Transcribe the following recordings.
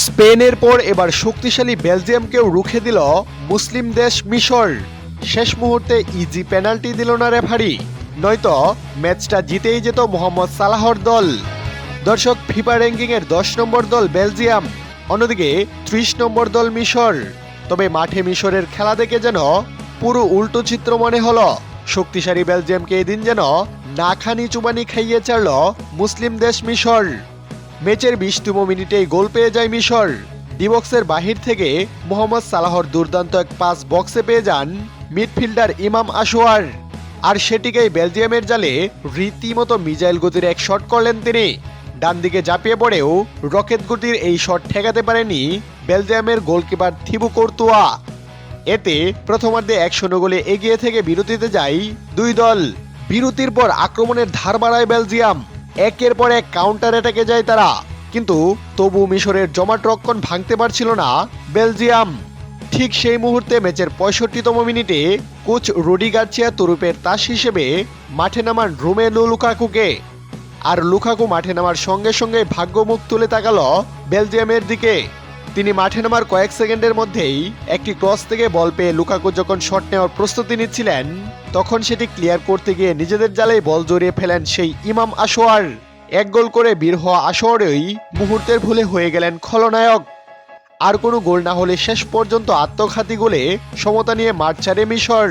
স্পেনের পর এবার শক্তিশালী বেলজিয়ামকেও রুখে দিল মুসলিম দেশ মিশর। শেষ মুহূর্তে ইজি পেনাল্টি দিল না রেফারি, নয়তো ম্যাচটা জিতেই যেত মোহাম্মদ সালাহর দল। দর্শক, ফিফা র্যাঙ্কিংয়ের 10 নম্বর দল বেলজিয়াম, অন্যদিকে 30 নম্বর দল মিশর। তবে মাঠে মিশরের খেলা দেখে যেন পুরো উল্টো চিত্র মনে হলো। শক্তিশালী বেলজিয়ামকে এদিন যেন না খানি চুবানি খাইয়ে ছাড়ল মুসলিম দেশ মিশর। ম্যাচের 20তম মিনিটেই গোল পেয়ে যায় মিশর। ডিবক্সের বাহির থেকে মোহাম্মদ সালাহর দুর্দান্ত এক পাস বক্সে পেয়ে যান মিডফিল্ডার ইমাম আশোয়ার, আর সেটিকেই বেলজিয়ামের জালে রীতিমতো মিজাইল গতির এক শট করলেন তিনি। ডান দিকে ঝাঁপিয়ে পড়েও রকেট গতির এই শট ঠেকাতে পারেনি বেলজিয়ামের গোলকিপার থিবু কর্তুয়া। এতে প্রথমার্ধে 1-0 গোলে এগিয়ে থেকে বিরতিতে যায় দুই দল। বিরতির পর আক্রমণের ধার বাড়ায় বেলজিয়াম, একের পর এক কাউন্টার অ্যাটাকে যায় তারা, কিন্তু তবু মিশরের জমাট রক্ষণ ভাঙতে পারছিল না বেলজিয়াম। ঠিক সেই মুহূর্তে ম্যাচের 65তম মিনিটে কোচ রুডি গার্সিয়া তুরুপের তাস হিসেবে মাঠে নামান রোমেলু লুকাকুকে। আর লুকাকু মাঠে নামার সঙ্গে সঙ্গে ভাগ্যমুখ তুলে তাকালো বেলজিয়ামের দিকে। তিনি মাঠে নামার কয়েক সেকেন্ডের মধ্যেই একটি ক্রস থেকে বল পেয়ে লুকাকু যখন শট নেওয়ার প্রস্তুতি নিচ্ছিলেন, তখন সেটি ক্লিয়ার করতে গিয়ে নিজেদের জালেই বল জড়িয়ে ফেলেন সেই ইমাম আশোয়ার। এক গোল করে বের হওয়া আশোয়ারই মুহূর্তের ভুলে হয়ে গেলেন খলনায়ক। আর কোনো গোল না হলে শেষ পর্যন্ত আত্মঘাতী গোলে সমতা নিয়ে মাঠ ছাড়ে মিশর।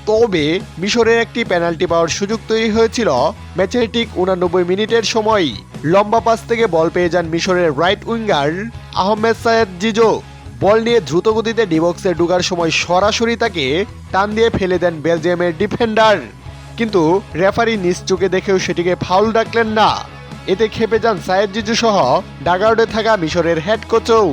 তবে মিশরের একটি পেনাল্টি পাওয়ার সুযোগ তৈরি হয়েছিল ম্যাচের ঠিক 89 মিনিটের সময়। লম্বা পাস থেকে বল পেয়ে যান মিশরের রাইট উইঙ্গার আহমেদ সায়েদ জিজো। বল নিয়ে দ্রুত গতিতে ডিবক্সে ঢোকার সময় সরাসরি তাকে টান দিয়ে ফেলে দেন বেলজিয়ামের ডিফেন্ডার, কিন্তু রেফারি নিজ চোখে দেখেও সেটিকে ফাউল ডাকলেন না। এতে ক্ষেপে যান সায়েদ জিজু সহ ডাগআউটে থাকা মিশরের হেড কোচও।